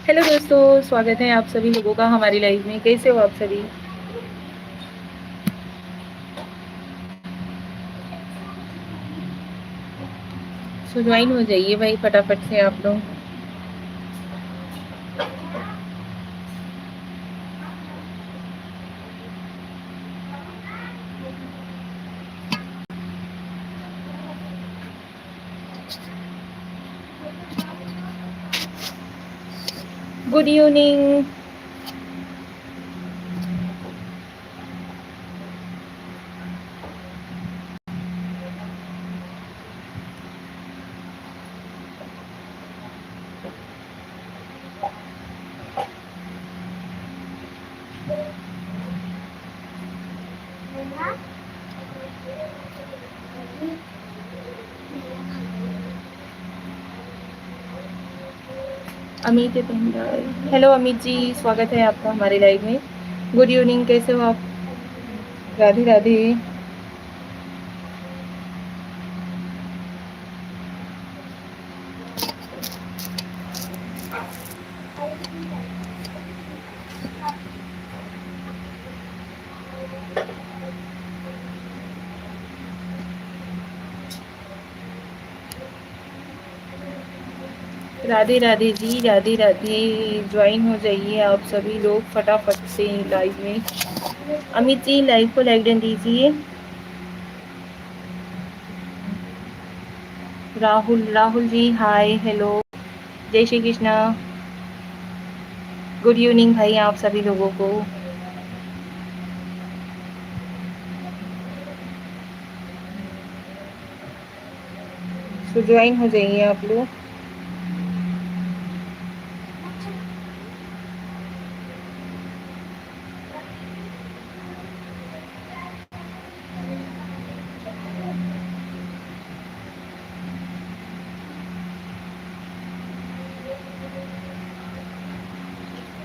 Hello दोस्तों, स्वागत है आप सभी लोगों का हमारी लाइव में। कैसे हो आप सभी? सो ज्वाइन हो जाइए भाई फटाफट से आप लोग। Good evening. Amit Bhandari, hello Amit ji, स्वागत है आपका हमारे लाइव में। गुड इवनिंग, कैसे हो आप? राधे राधे। राधे राधे जी, राधे राधे। ज्वाइन हो जाइए आप सभी लोग फटाफट से लाइव में। अमित जी, लाइव को लाइक डन दीजिए। राहुल, राहुल जी हाय, हेलो, जय श्री कृष्णा। गुड इवनिंग भाई आप सभी लोगों को। तो ज्वाइन हो जाइए आप लोग।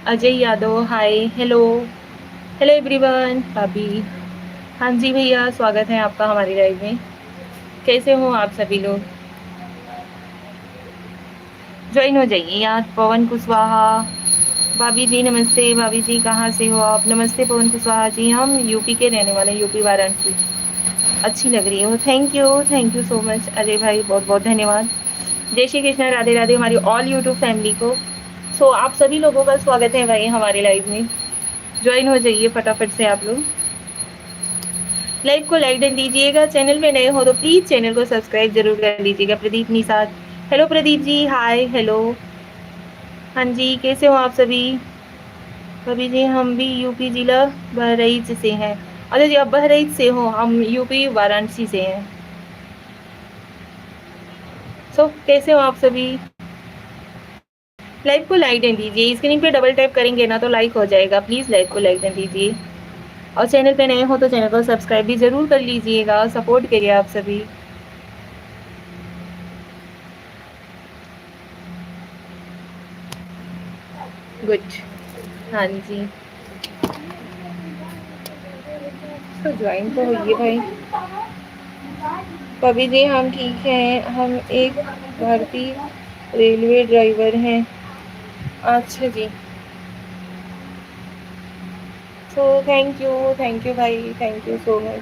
अजय यादव हाय, हेलो, हेलो एवरीवन। भाभी, हाँ जी भैया, स्वागत है आपका हमारी लाइव में। कैसे हो आप सभी लोग? ज्वाइन हो जाइए यार। पवन कुशवाहा, भाभी जी नमस्ते। भाभी जी कहाँ से हो आप? नमस्ते पवन कुशवाहा जी, हम यूपी के रहने वाले हैं, यूपी वाराणसी। अच्छी लग रही हो, thank you so much Ajay भाई, बहुत बहुत धन्यवाद। जय श्री कृष्ण, राधे राधे हमारी ऑल यूट्यूब फैमिली को। सो आप सभी लोगों का स्वागत है भाई हमारे लाइव में। ज्वाइन हो जाइए फटाफट से आप लोग। लाइव को लाइक डन दीजिएगा। चैनल में नए हो तो प्लीज चैनल को सब्सक्राइब जरूर कर लीजिएगा। प्रदीप निषाद, हेलो प्रदीप जी हाय, हेलो। हाँ जी, कैसे हो आप सभी? कभी जी हम भी यूपी जिला बहराइच से हैं। अच्छा जी, आप बहराइच से हो, हम यूपी वाराणसी से हैं। सो कैसे हो आप सभी? लाइव को लाइक डन दीजिए। स्क्रीन पे डबल टैप करेंगे ना तो लाइक हो जाएगा। प्लीज लाइव को लाइक डन दीजिए। और चैनल पे नए हो तो चैनल को सब्सक्राइब भी जरूर कर लीजिएगा। सपोर्ट करिए आप सभी। गुड, हाँ जी, तो ज्वाइन तो होइए भाई। कभी जी हम ठीक हैं, हम एक भारतीय रेलवे ड्राइवर हैं। अच्छा जी, सो थैंक यू भाई, thank you so much.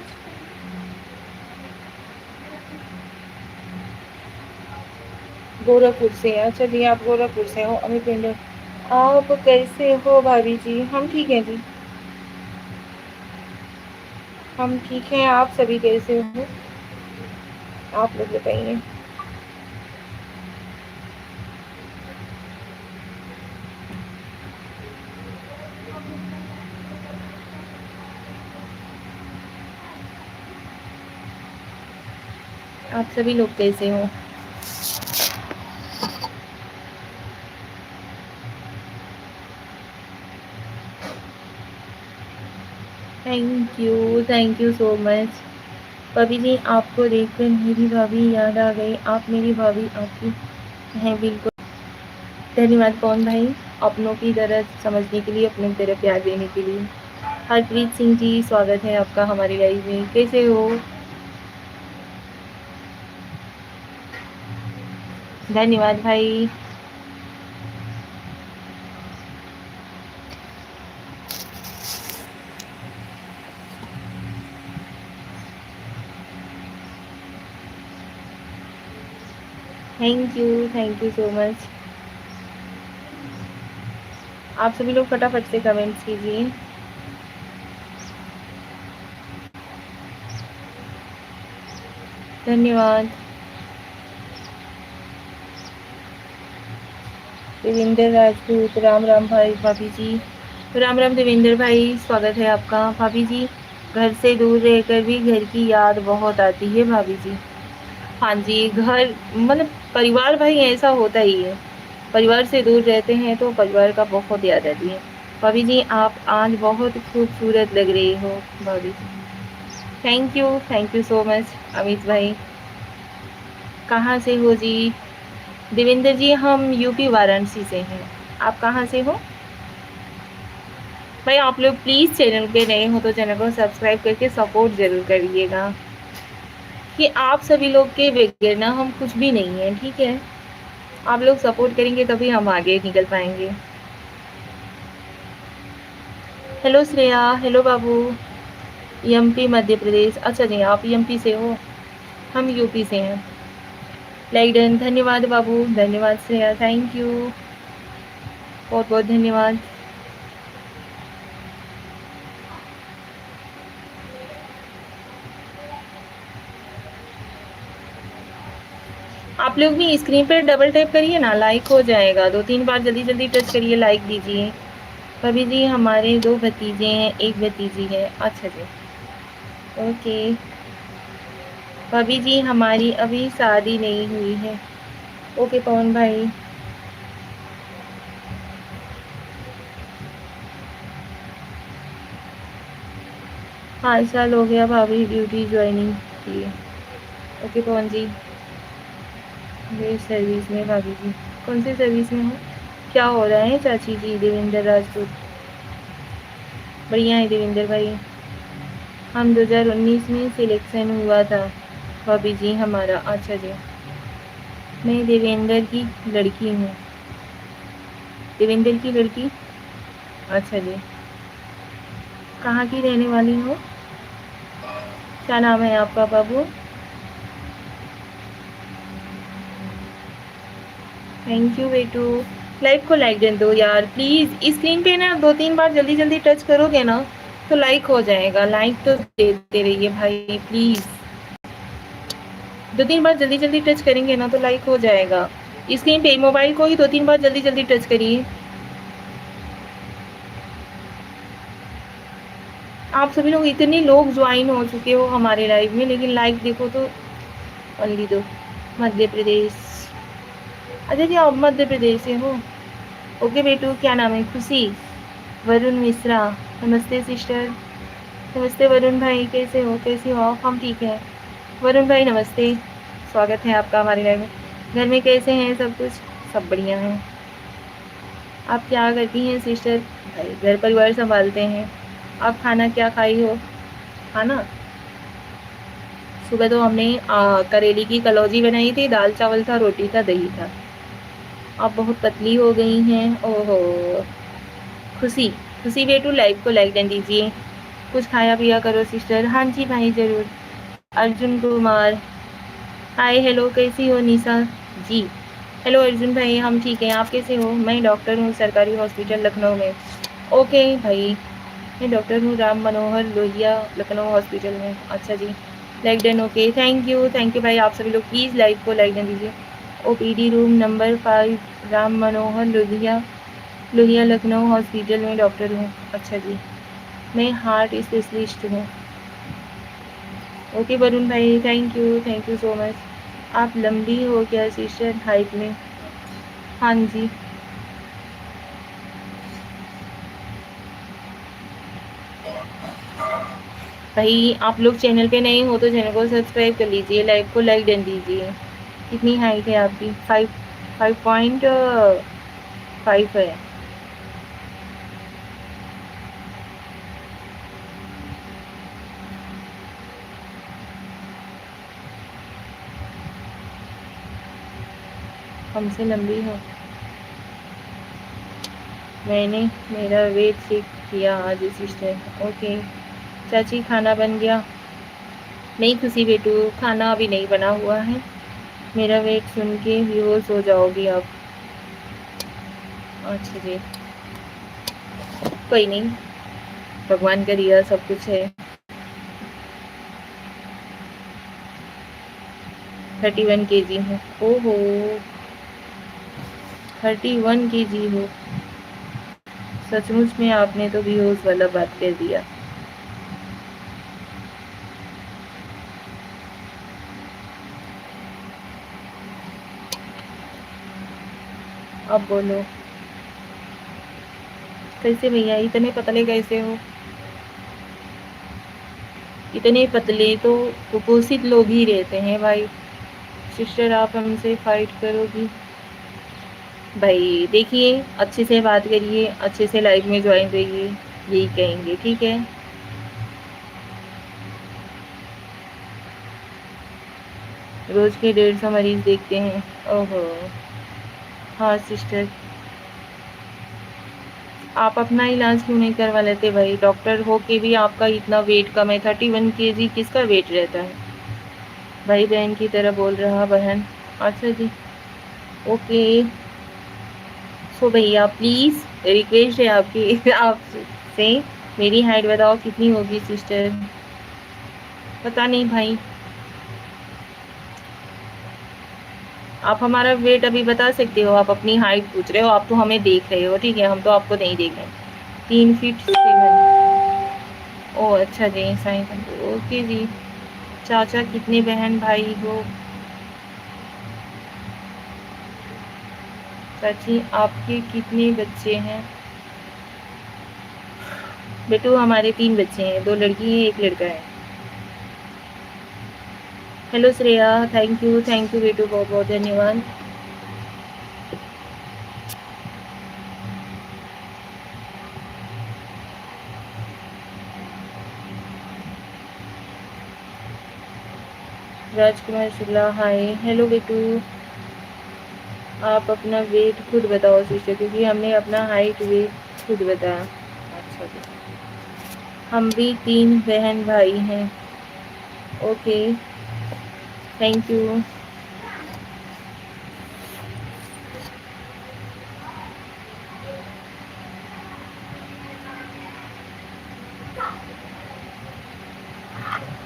Gorakhpur से, अच्छा जी आप गोरखपुर से हो। अमित टेंडर, आप कैसे हो भाभी जी? हम ठीक हैं जी, हम ठीक हैं। आप सभी कैसे हो? आप लोग बताइए। आप सभी लोग कैसे हो? Thank you so much. भाभी जी आपको देखकर मेरी भाभी याद आ गई। आप मेरी भाभी आपकी हैं बिल्कुल। धन्यवाद पवन भाई, अपनों की दर्द समझने के लिए, अपनों की तरह प्यार देने के लिए। हरप्रीत सिंह जी, स्वागत है आपका हमारी लाइव में। कैसे हो? धन्यवाद भाई। Thank you so much. आप सभी लोग फटाफट से कमेंट्स कीजिए। धन्यवाद। देवेंद्र राजपूत, राम राम भाई भाभी जी। राम राम देवेंद्र भाई, स्वागत है आपका। भाभी जी, घर से दूर रहकर भी घर की याद बहुत आती है भाभी जी। हाँ जी, घर मतलब परिवार भाई ऐसा होता ही है। परिवार से दूर रहते हैं तो परिवार का बहुत याद आती है। भाभी जी, आप आज बहुत खूबसूरत लग रही हो भाभी जी। Thank you so much Amit भाई। कहाँ से हो जी? देवेंद्र जी, हम यूपी वाराणसी से हैं। आप कहाँ से हो? भाई आप लोग प्लीज़ चैनल पे नए हो तो चैनल को सब्सक्राइब करके सपोर्ट ज़रूर करिएगा, कि आप सभी लोग के बगैर ना हम कुछ भी नहीं है, ठीक है? आप लोग सपोर्ट करेंगे तभी हम आगे निकल पाएंगे। हेलो श्रेया, हेलो बाबू। एमपी मध्य प्रदेश, अच्छा जी आप एमपी से हो, हम यूपी से हैं। लाइडन, धन्यवाद बाबू, धन्यवाद श्रेया, थैंक यू, बहुत बहुत धन्यवाद। आप लोग भी स्क्रीन पर डबल टैप करिए ना, लाइक हो जाएगा। 2-3 बार जल्दी जल्दी टच करिए, लाइक दीजिए। भाभी जी, हमारे 2 भतीजे हैं, 1 भतीजी है। अच्छा जी, ओके। भाभी जी, हमारी अभी शादी नहीं हुई है। ओके पवन भाई। 5 साल हो गया भाभी ड्यूटी ज्वाइनिंग की। ओके पवन जी। ये सर्विस में भाभी जी, कौन सी सर्विस में हो? क्या हो रहा है चाची जी? देवेंद्र राजपूत, बढ़िया है देवेंद्र भाई। हम 2019 में सिलेक्शन हुआ था भाभी जी हमारा। अच्छा जी, मैं देवेंद्र की लड़की हूँ। देवेंद्र की लड़की, अच्छा जी। कहाँ की रहने वाली हो? क्या नाम है आपका बाबू? थैंक यू बेटू। लाइक को लाइक दे दो यार प्लीज़। स्क्रीन पे ना 2-3 बार जल्दी जल्दी टच करोगे ना तो लाइक हो जाएगा। लाइक तो देते रहिए भाई प्लीज़। 2-3 बार जल्दी जल्दी टच करेंगे ना तो लाइक हो जाएगा। स्क्रीन पे मोबाइल को ही 2-3 बार जल्दी जल्दी टच करिए। आप सभी लोग, इतने लोग ज्वाइन हो चुके हो हमारे लाइव में, लेकिन लाइक देखो तो ओनली 2। मध्य प्रदेश, अच्छा जी आप मध्य प्रदेश से हो। ओके बेटू, क्या नाम है? खुशी। वरुण मिश्रा, नमस्ते सिस्टर। नमस्ते वरुण भाई, कैसे हो? कैसे हो आप? हम ठीक हैं वरुण भाई, नमस्ते। स्वागत है आपका हमारे घर में। घर में कैसे हैं सब कुछ? सब बढ़िया हैं। आप क्या करती हैं सिस्टर? भाई घर परिवार संभालते हैं। आप खाना क्या खाई हो? खाना सुबह तो हमने करेली की कलौजी बनाई थी, दाल चावल था, रोटी था, दही था। आप बहुत पतली हो गई हैं, ओहो। खुशी, खुशी बेटू लाइव को लाइक कर दीजिए। कुछ खाया पिया करो सिस्टर। हाँ जी भाई ज़रूर। अर्जुन कुमार, हाय हेलो, कैसी हो निशा जी? हेलो अर्जुन भाई, हम ठीक हैं, आप कैसे हो? मैं डॉक्टर हूँ सरकारी हॉस्पिटल लखनऊ में। ओके भाई, मैं डॉक्टर हूँ राम मनोहर लोहिया लखनऊ हॉस्पिटल में। अच्छा जी, like done, okay thank you भाई। आप सभी लोग प्लीज़ लाइव को लाइक डन दीजिए। OPD room number 5, Ram Manohar Lohiya Lohiya Lucknow hospital में डॉक्टर हूँ। अच्छा जी, मैं हार्ट स्पेशलिस्ट हूँ। ओके वरुण भाई, थैंक यू सो मच। आप लंबी हो क्या सिस्टर हाइट में? हाँ जी। भाई आप लोग चैनल पे नए हो तो चैनल को सब्सक्राइब कर लीजिए, लाइव को लाइक डन दीजिए। कितनी हाइट है आपकी? 5.5 है। हमसे लंबी हो। मैंने मेरा वेट चेक किया आज सिस्टर। ओके चाची, खाना बन गया? नहीं खुशी बेटू, खाना अभी नहीं बना हुआ है। मेरा वेट सुन के बेहोश हो जाओगी आप। अच्छा जी, कोई नहीं, भगवान का दिया सब कुछ है। 31 kg हूँ। ओहो, 31 kg हो। सचमुच में आपने तो बेहोश वाला बात कर दिया। अब बोलो, कैसे भैया इतने पतले कैसे हो? इतने पतले तो कुपोषित लोग ही रहते हैं भाई। सिस्टर आप हमसे फाइट करोगी? भाई देखिए, अच्छे से बात करिए, अच्छे से लाइव में ज्वाइन रहिए, यही कहेंगे, ठीक है? रोज के 150 मरीज देखते हैं। ओहो। हाँ सिस्टर, आप अपना इलाज क्यों नहीं करवा लेते भाई? डॉक्टर हो के भी आपका इतना वेट कम है। 31 kg किसका वेट रहता है? भाई बहन की तरह बोल रहा बहन। अच्छा जी, ओके। सो भैया प्लीज़ रिक्वेस्ट है आपकी आपसे, मेरी हाइट बताओ कितनी होगी सिस्टर? पता नहीं भाई, आप हमारा वेट अभी बता सकते हो? आप अपनी हाइट पूछ रहे हो, आप तो हमें देख रहे हो, ठीक है? हम तो आपको नहीं देख रहे। 3 फीट 7। ओह अच्छा जी, साइन ओके जी। चाचा कितने बहन भाई हो? चाची आपके कितने बच्चे हैं? बेटू हमारे 3 बच्चे हैं, 2 लड़की हैं, एक लड़का है। हेलो श्रेया, थैंक यू बेटू, बहुत बहुत धन्यवाद। राजकुमार शुक्ला हाय, हेलो बेटू। आप अपना वेट खुद बताओ सिस्टर, क्योंकि हमने अपना हाइट वेट खुद बताया। अच्छा जी, हम भी 3 बहन भाई हैं। Okay, thank you.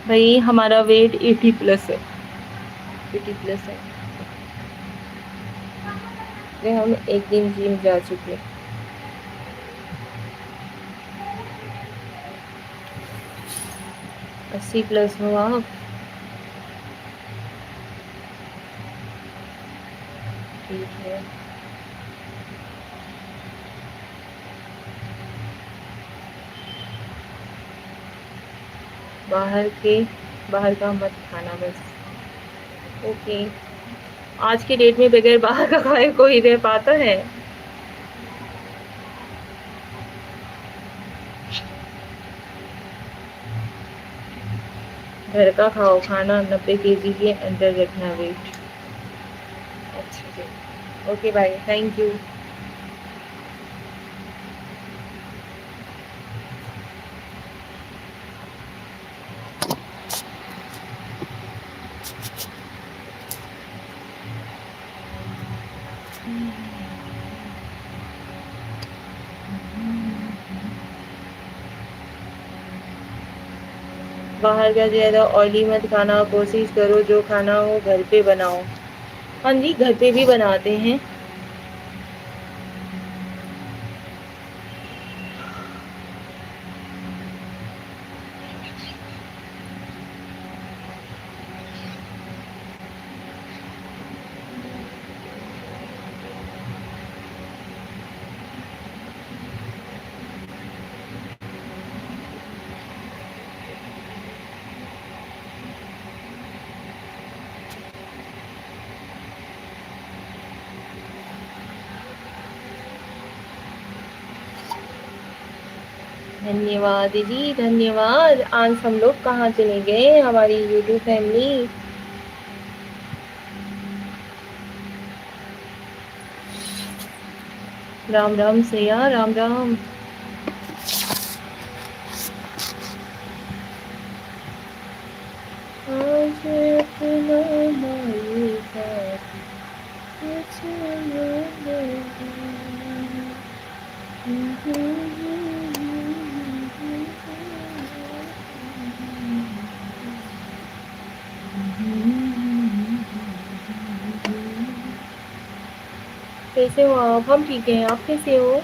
भाई हमारा वेट 80 प्लस है, 80 प्लस है। तो हम एक दिन जिम जा चुके। 80 प्लस हो आप? ठीक है। बाहर का मत खाना बस। ओके। आज के डेट में बगैर बाहर का खाए कोई रह पाता है? घर का खाओ खाना, 90 kg के अंदर रखना वेट। अच्छा जी, ओके बाय, थैंक यू। बाहर का ज़्यादा ऑयली मत खाना, कोशिश करो जो खाना हो घर पे बनाओ। हाँ जी, घर पे भी बनाते हैं। धन्यवाद दीदी, धन्यवाद। आज हम लोग कहाँ चले गए हमारी यूट्यूब फैमिली? राम राम श्रेया, राम राम। आज अपना माई का कैसे हो आप? हम ठीक हैं, आप कैसे हो?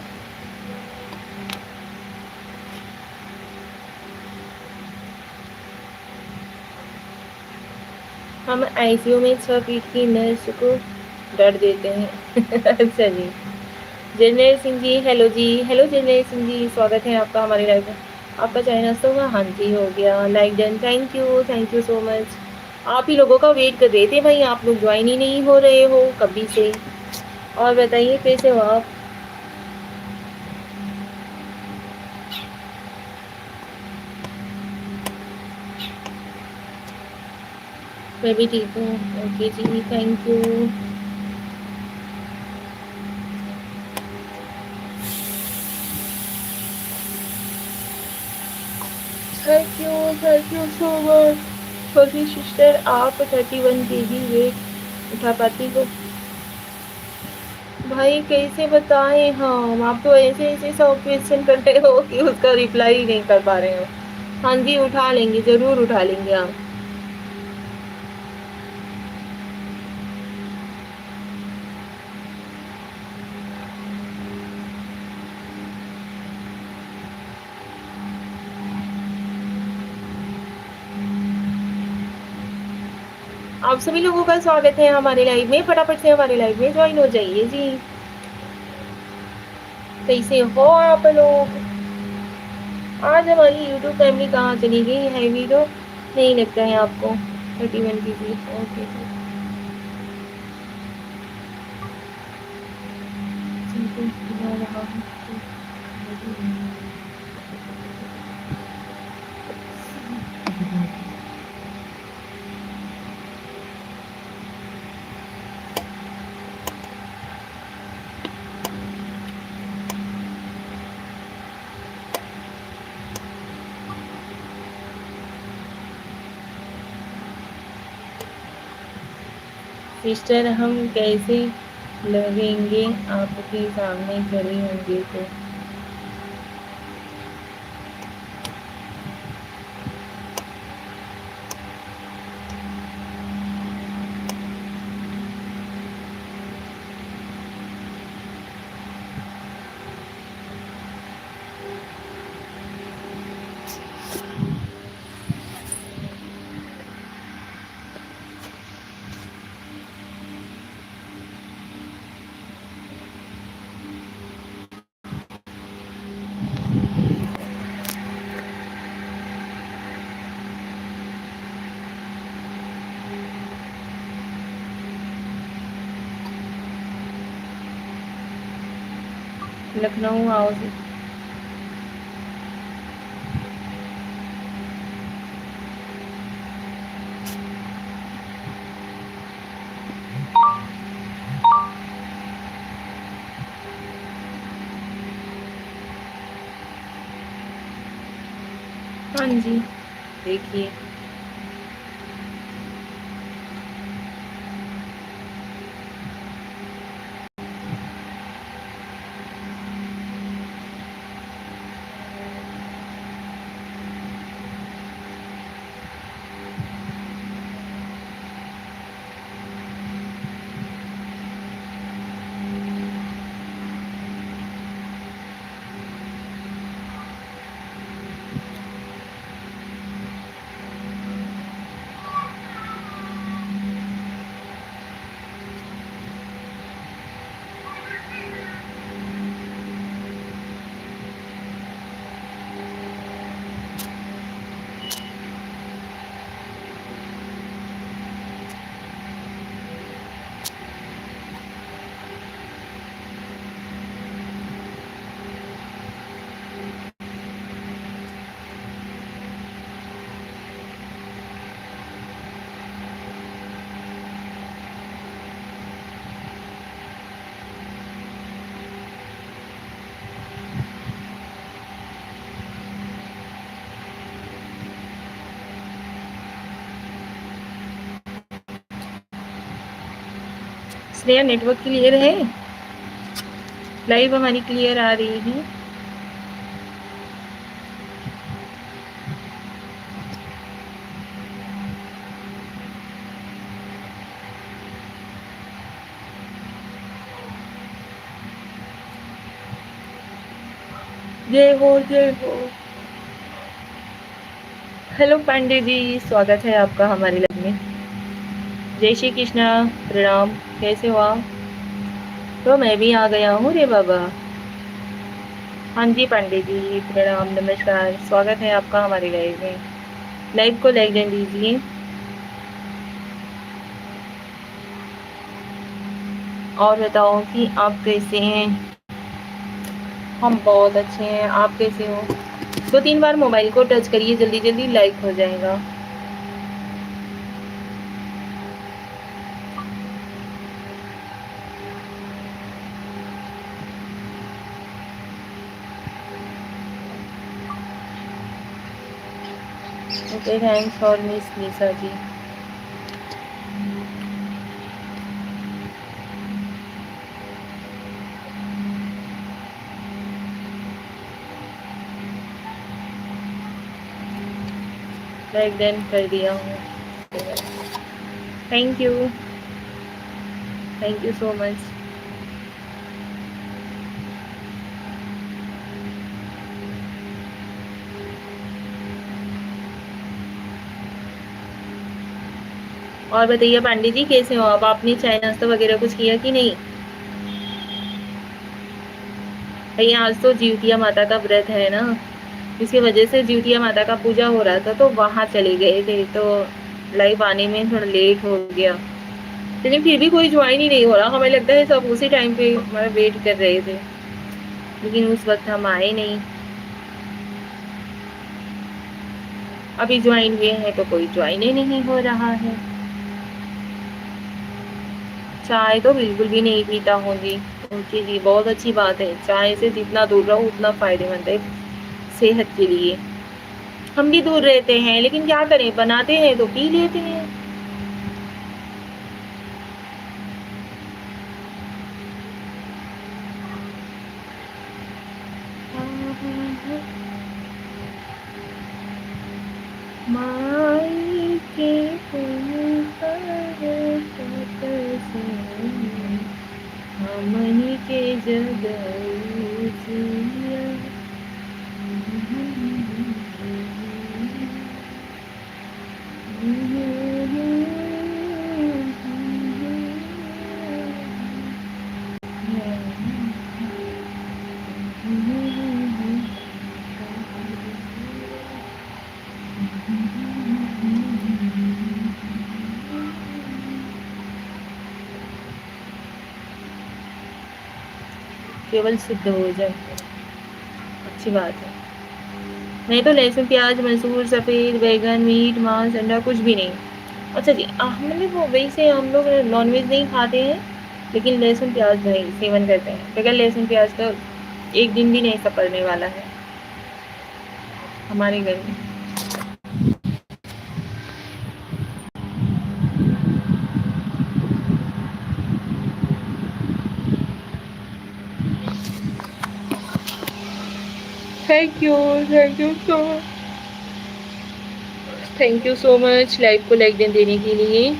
हम आईसीयू में 6 फीट की नर्स को डर देते हैं। अच्छा जी। जर्नैल सिंह जी, हेलो जी। हेलो जर्नैल सिंह जी, स्वागत है आपका हमारे लाइव में। आपका चाय नाश्ता हुआ? हाँ जी, हो गया। Like done, thank you so much. आप ही लोगों का वेट कर रहे थे भाई, आप लोग ज्वाइन ही नहीं हो रहे हो कभी से। और बताइए कैसे हो आप? मैं भी ठीक हूँ। ओके जी, thank you. Thank you so much. छोटी सिस्टर, आप 31 केजी वेट उठा पाती हो? भाई कैसे बताएं हम, आप तो ऐसे ऐसे सब क्वेश्चन कर रहे हो कि उसका रिप्लाई ही नहीं कर पा रहे हो। हाँ जी, उठा लेंगे, जरूर उठा लेंगे हम। आप सभी लोगों का स्वागत है हमारे लाइव में। फटाफट से हमारे लाइव में ज्वाइन हो जाइए जी। कैसे हो आप लोग? आज हमारी यूट्यूब फैमिली कहाँ चली गई है? वीडियो नहीं लगता है आपको? 31 की जी, ओके जी। बुला रहा हूँ। सिस्टर, हम कैसे लगेंगे आपके सामने खड़े होंगे तो? लखनऊ आओ जी। हाँ जी, देखिए। स्नेहा नेटवर्क क्लियर है? लाइव हमारी क्लियर आ रही है? जय हो जय हो। हेलो पांडे जी, स्वागत है आपका हमारे लाइव में। जय श्री कृष्णा, प्रणाम, कैसे हो आप? तो मैं भी आ गया हूँ रे बाबा। हाँ जी पांडे जी, प्रणाम, नमस्कार, स्वागत है आपका हमारे लाइव में। लाइव को लाइक दें दीजिए। और बताओ कि आप कैसे हैं? हम बहुत अच्छे हैं, आप कैसे हो? 2-3 बार मोबाइल को टच करिए, जल्दी जल्दी लाइक हो जाएगा। Okay, thanks for miss Nisha ji. Like done कर दिया हूँ। Thank you, thank you so much. और बताइए पांडे जी, कैसे हो आप? आपने चाय नाश्ता वगैरह कुछ किया कि नहीं? भैया आज तो जीवतिया माता का व्रत है ना, इसकी वजह से जीवतिया माता का पूजा हो रहा था तो वहां चले गए थे, तो लाइव आने में थोड़ा लेट हो गया। लेकिन फिर भी कोई ज्वाइन ही नहीं हो रहा, हमें लगता है सब उसी टाइम पे हमारा वेट कर रहे थे, लेकिन उस वक्त हम आए नहीं। अभी ज्वाइन हुए हैं तो कोई ज्वाइन ही नहीं हो रहा है। चाय तो बिल्कुल भी नहीं पीता हूँ जी। ओके जी, बहुत अच्छी बात है, चाय से जितना दूर रहो उतना फायदेमंद है सेहत के लिए। हम भी दूर रहते हैं, लेकिन क्या करें, बनाते हैं तो पी लेते हैं। माई के हमनी के जगह केवल शुद्ध हो जाए, अच्छी बात है। नहीं तो लहसुन प्याज मसूर सफ़ेद बैगन मीट मांस अंडा कुछ भी नहीं। अच्छा जी, मतलब वो वैसे हम लोग नॉनवेज नहीं खाते हैं, लेकिन लहसुन प्याज नहीं सेवन करते हैं। बगैर लहसुन प्याज का एक दिन भी नहीं सपरने वाला है हमारे घर में। Thank you, thank you so much, thank you so much live को लाइक देने के लिए।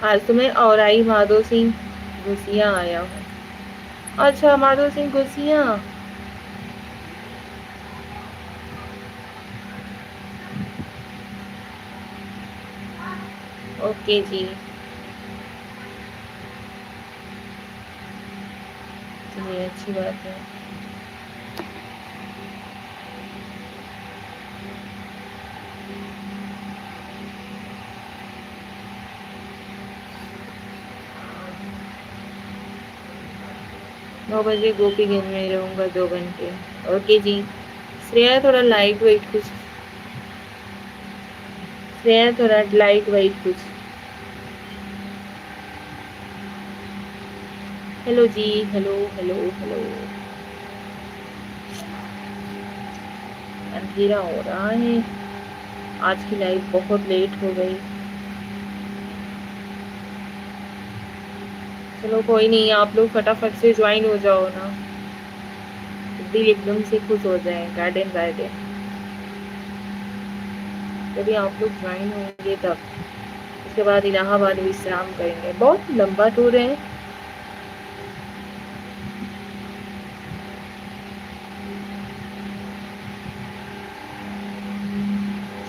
आज तो मैं औराई माधो सिंह घुसिया आया हूँ। अच्छा, माधो सिंह घुसिया। ओके जी, चलिए अच्छी बात है। 9 बजे गोपीगंज में रहूँगा 2 घंटे। ओके जी। श्रेया थोड़ा लाइट वेट कुछ, श्रेया थोड़ा लाइट वेट कुछ। हेलो जी, हेलो हेलो हेलो। अंधेरा हो रहा है, आज की लाइव बहुत लेट हो गई। चलो कोई नहीं, आप लोग फटाफट से ज्वाइन हो जाओ ना, दिल एकदम से खुश हो जाए। गार्डन गार्डन, जब आप लोग ज्वाइन होंगे तब, उसके बाद इलाहाबाद विश्राम करेंगे। बहुत लंबा टूर है।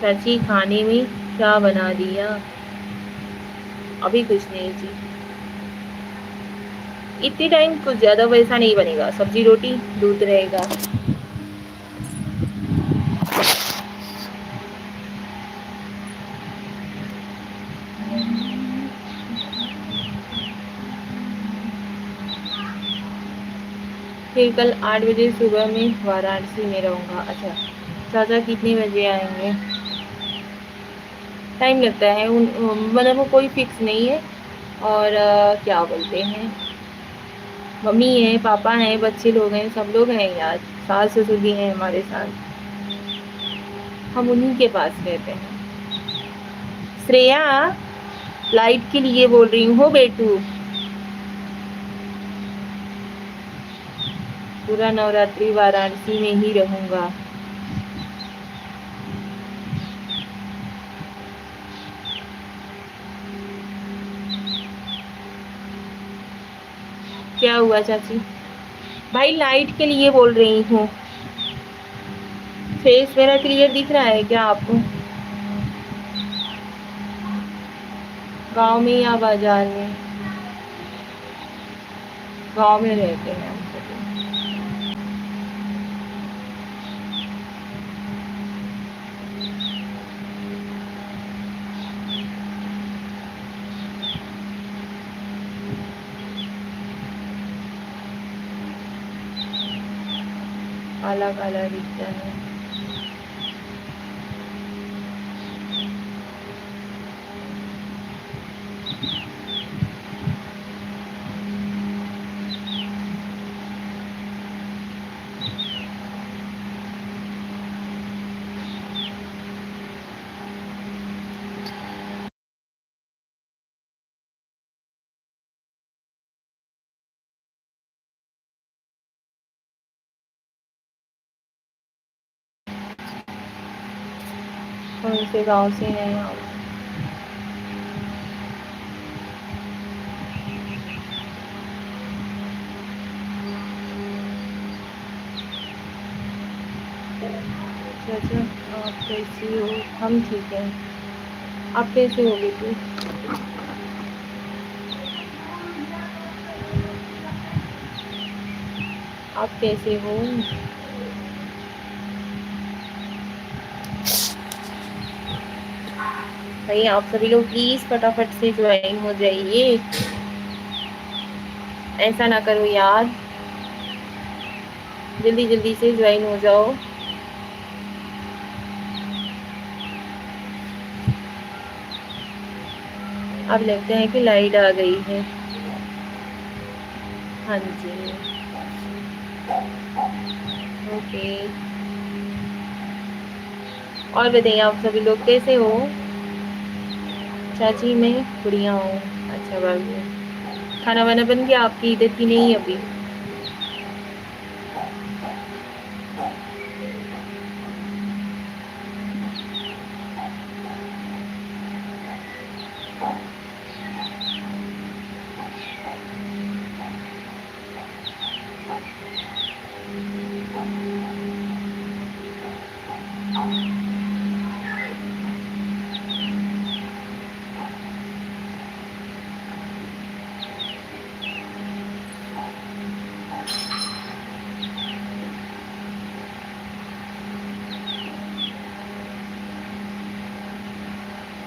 चाची खाने में क्या बना दिया? अभी कुछ नहीं जी, इतने टाइम कुछ ज्यादा वैसा नहीं बनेगा। सब्जी रोटी दूध रहेगा। फिर कल 8 बजे सुबह में वाराणसी में रहूँगा। अच्छा, चाचा कितने बजे आएंगे? टाइम लगता है मतलब वो कोई फिक्स नहीं है। और क्या बोलते हैं, मम्मी है, पापा हैं, बच्चे लोग हैं, सब लोग हैं यार। सास ससुर भी हैं हमारे साथ, हम उन्हीं के पास रहते हैं। श्रेया, लाइट के लिए बोल रही हूँ बेटू। पूरा नवरात्रि वाराणसी में ही रहूँगा। क्या हुआ चाची? भाई लाइट के लिए बोल रही हूँ। फेस मेरा क्लियर दिख रहा है क्या आपको? गांव में या बाजार में? गांव में रहते हैं हम सभी। काला काला दिखता है। कौन से गांव से हैं आप? चाचा आप कैसी हो? हम ठीक हैं। आप कैसे हो बेटू? आप कैसे हो? भाई आप सभी लोग प्लीज फटाफट से ज्वाइन हो जाइए। ऐसा ना करो यार, जल्दी जल्दी से ज्वाइन हो जाओ। अब लगता है कि लाइट आ गई है। हाँ जी, ओके। और बताइए आप सभी लोग कैसे हो? चाची मैं बढ़िया हूँ। अच्छा बाबू, खाना वाना बन गया आपकी इधर की? नहीं अभी।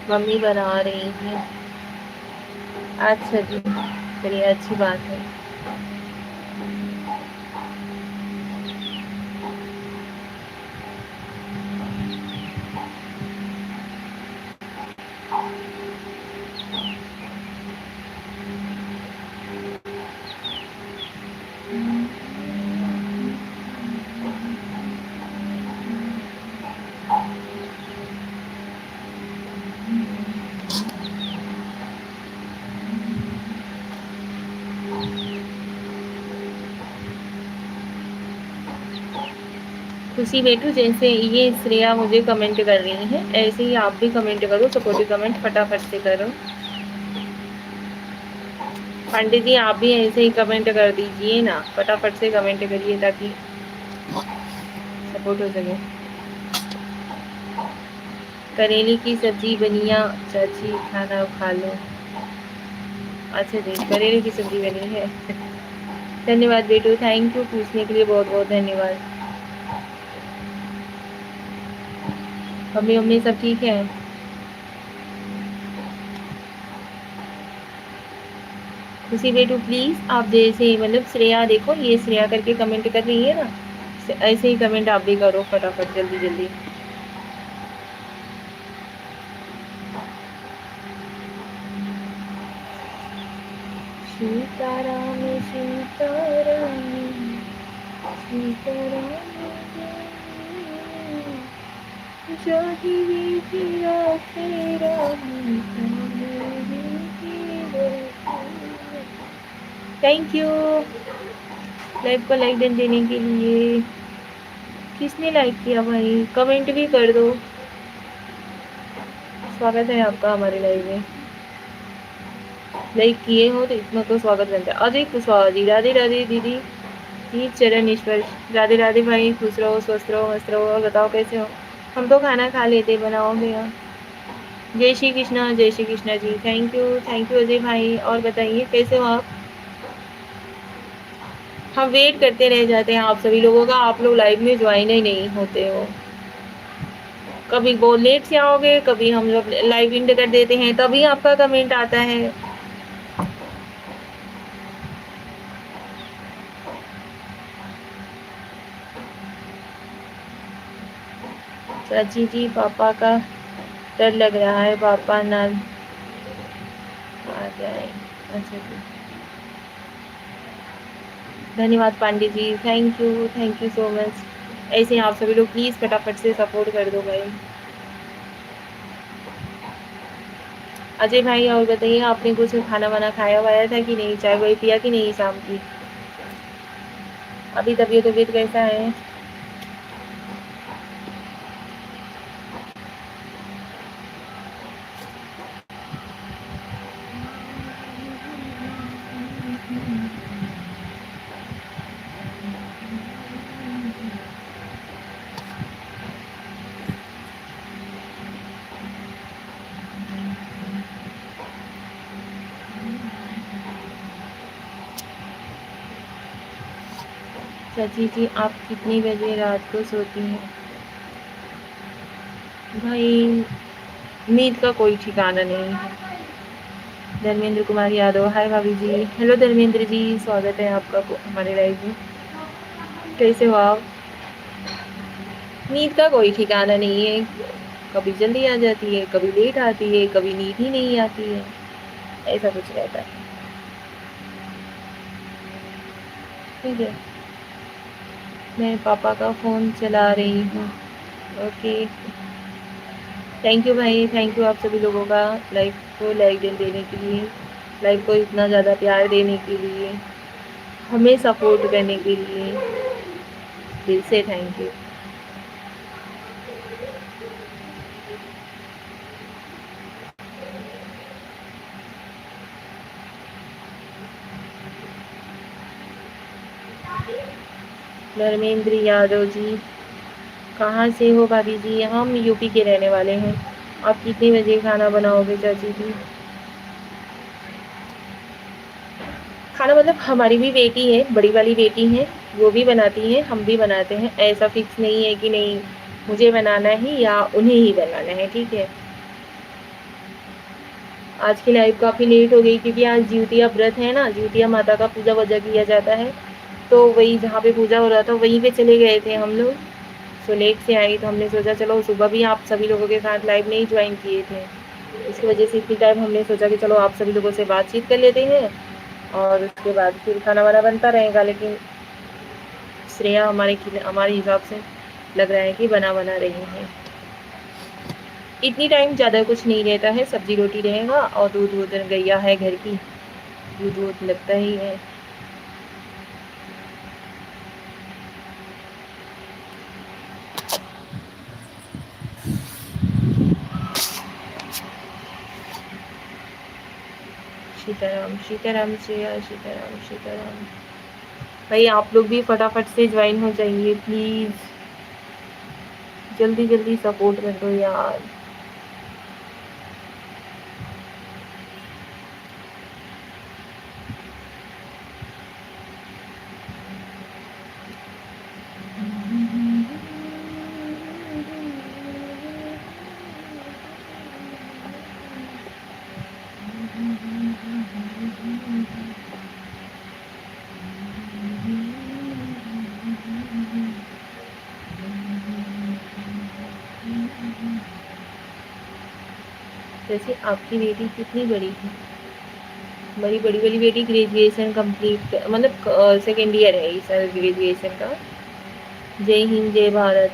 मम्मी बना रही हैं। अच्छा जी, चलिए अच्छी बात है। खुशी बेटू, जैसे ये श्रेया मुझे कमेंट कर रही है ऐसे ही आप भी कमेंट करो, सपोर्टिव कमेंट फटाफट से करो। पंडित जी आप भी ऐसे ही कमेंट कर दीजिए ना, फटाफट से कमेंट करिए ताकि सपोर्ट हो सके। करेले की सब्जी बनिया चाची, खाना खा लो। अच्छा जी, करेले की सब्जी बनी है। धन्यवाद बेटू, थैंक यू पूछने के लिए, बहुत बहुत धन्यवाद। मम्मी मम्मी सब ठीक है? खुशी बेटू प्लीज़ आप जैसे मतलब श्रेया, देखो ये श्रेया करके कमेंट कर रही है ना, ऐसे ही कमेंट आप भी करो फटाफट जल्दी जल्दी। Sitaram Sitaram Sitaram thank you live को लाइक देने के लिए। किसने लाइक किया भाई, कमेंट भी कर दो। स्वागत है आपका हमारे लाइव में, लाइक किए हो तो इतना तो स्वागत बनता है। अजय कुशवाहा जी, राधे राधे दीदी जी, चरण स्पर्श, राधे राधे भाई, खुश रहो स्वस्थ रहो मस्त रहो। और बताओ कैसे हो? हम तो खाना खा लेते, बनाओ भैया। जय श्री कृष्णा, जय श्री कृष्णा जी, थैंक यू अजय भाई। और बताइए कैसे हो आप? हम वेट करते रह जाते हैं आप सभी लोगों का, आप लोग लाइव में ज्वाइन ही नहीं होते हो। कभी बहुत लेट से आओगे, कभी हम लोग लाइव एंड कर देते हैं तभी आपका कमेंट आता है। चाची जी पापा का डर लग रहा है, पापा ना आ जाए। अच्छा जी, धन्यवाद Pandey ji, thank you so much. ऐसे ही आप सभी लोग प्लीज़ फटाफट से सपोर्ट कर दो भाई। अजय भाई और बताइए, आपने कुछ खाना वाना खाया वाया था कि नहीं, चाय वाय पिया कि नहीं शाम की? अभी तबीयत कैसा है? चाची जी आप कितनी बजे रात को सोती हैं? भाई नींद का कोई ठिकाना नहीं है। धर्मेंद्र कुमार यादव, हाय भाभी जी। हेलो धर्मेंद्र जी, स्वागत है आपका हमारे लाइव में। कैसे हो आप? नींद का कोई ठिकाना नहीं है, कभी जल्दी आ जाती है, कभी लेट आती है, कभी नींद ही नहीं आती है, ऐसा कुछ रहता है। ठीक है, मैं पापा का फ़ोन चला रही हूँ। ओके, थैंक यू भाई, थैंक यू आप सभी लोगों का लाइव को लाइक देने के लिए, लाइव को इतना ज़्यादा प्यार देने के लिए, हमें सपोर्ट करने के लिए दिल से थैंक यू। धर्मेंद्र यादव जी, कहाँ से हो भाभी जी? हम यूपी के रहने वाले हैं। आप कितने बजे खाना बनाओगे चाची जी? खाना मतलब हमारी भी बेटी है, बड़ी वाली बेटी है, वो भी बनाती है, हम भी बनाते हैं। ऐसा फिक्स नहीं है कि नहीं मुझे बनाना है या उन्हें ही बनाना है, ठीक है। आज की लाइव काफ़ी लेट हो गई क्योंकि आज ज्योतिया व्रत है ना, ज्योतिया माता का पूजा वजा किया जाता है, तो वही जहाँ पे पूजा हो रहा था वहीं पे चले गए थे हम लोग। सो लेट से आई तो हमने सोचा चलो, सुबह भी आप सभी लोगों के साथ लाइव नहीं ज्वाइन किए थे, इसकी वजह से इतनी टाइम हमने सोचा कि चलो आप सभी लोगों से बातचीत कर लेते हैं और उसके बाद फिर खाना वाना बनता रहेगा। लेकिन श्रेया हमारे हिसाब से लग रहा है कि बना रही है। इतनी टाइम ज़्यादा कुछ नहीं रहता है, सब्जी रोटी रहेगा और दूध वूध गैया है घर की, दूध वूध लगता ही है। सीताराम सीताराम श्रेया सीताराम सीताराम। भाई आप लोग भी फटाफट से ज्वाइन हो जाइए प्लीज़, जल्दी जल्दी सपोर्ट कर दो यार। जैसे आपकी बेटी कितनी बड़ी थी? हमारी बड़ी वाली बेटी ग्रेजुएशन कंप्लीट मतलब सेकेंड ईयर है इस साल ग्रेजुएशन का। जय हिंद जय भारत।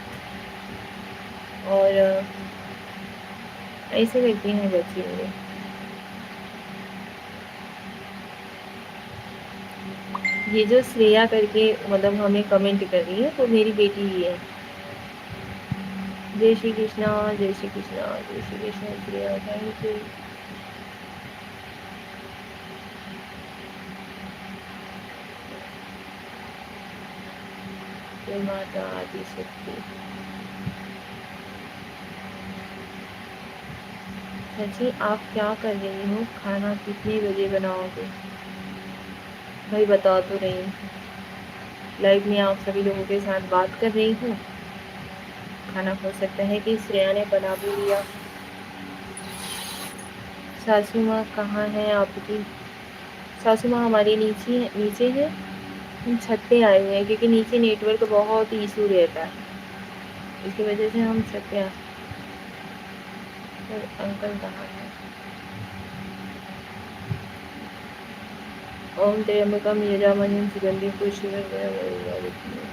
और ऐसे करती हैं बच्चे मेरे। ये जो श्रेया करके मतलब हमें कमेंट कर रही है तो मेरी बेटी ही है। जय श्री कृष्णा जय श्री कृष्णा जय श्री कृष्णा श्रेया थैंक यू। जय माता आदि शक्ति। चाची आप क्या कर रही हो? खाना कितने बजे बनाओगे? भाई बता तो रही हूँ, लाइव में आप सभी लोगों के साथ बात कर रही हूँ। खाना हो सकता है कि श्रेया ने बना भी लिया। सासू माँ कहाँ है आपकी? सासू माँ हमारे नीचे है। हम छत पे आए हुए हैं क्योंकि नीचे नेटवर्क बहुत इशू रहता है, इसकी वजह से हम छत पे आए। और अंकल कहाँ है? ओम त्र्यंबकम यजामहे सुगंधिं पुष्टिवर्धनम्।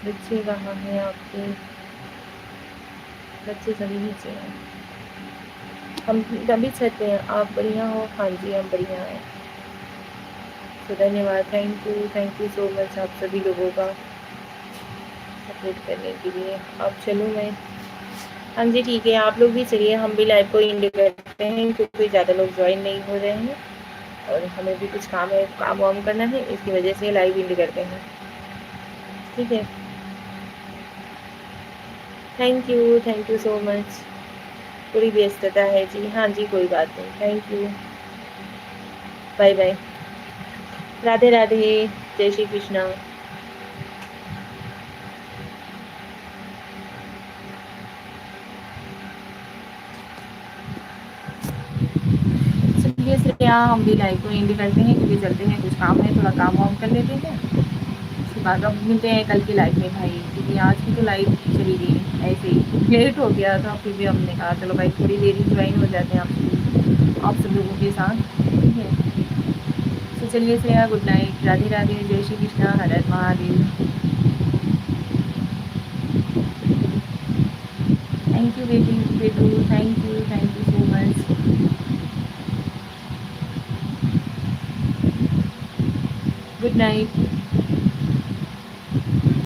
बच्चे कहाँ हैं आपके? बच्चे सभी नीचे हैं, हम तभी छत पे हैं। आप बढ़िया हो? हाँ जी हम बढ़िया हैं। तो धन्यवाद, थैंक यू सो मच आप सभी लोगों का सपोर्ट करने के लिए। अब चलूँ मैं? हाँ जी ठीक है, आप लोग भी चलिए, हम भी लाइव को एंड करते हैं क्योंकि ज़्यादा लोग ज्वाइन नहीं हो रहे हैं और हमें भी कुछ काम है, काम वाम करना है, इसकी वजह से लाइव एंड करते हैं। ठीक है, थैंक यू सो मच। थोड़ी व्यस्तता है जी। हाँ जी कोई बात नहीं, thank you, bye bye, Radhe Radhe, जय श्री कृष्णा। चलिए श्रेया हम भी लाइव को एंड करते हैं क्योंकि चलते हैं, कुछ काम है, थोड़ा काम वाम कर लेते हैं, उसके बाद अब मिलते हैं कल की लाइव में भाई, क्योंकि आज की तो लाइव चली गई ऐसे ही, लेट हो गया था, फिर भी हमने कहा चलो भाई थोड़ी देर ही ज्वाइन हो जाते हैं आप सब लोगों के साथ। ठीक है, तो चलिए श्रेया गुड नाइट, राधे राधे, जय श्री कृष्णा, हर हर महादेव। थैंक यू बेटू, thank you so much. Good night.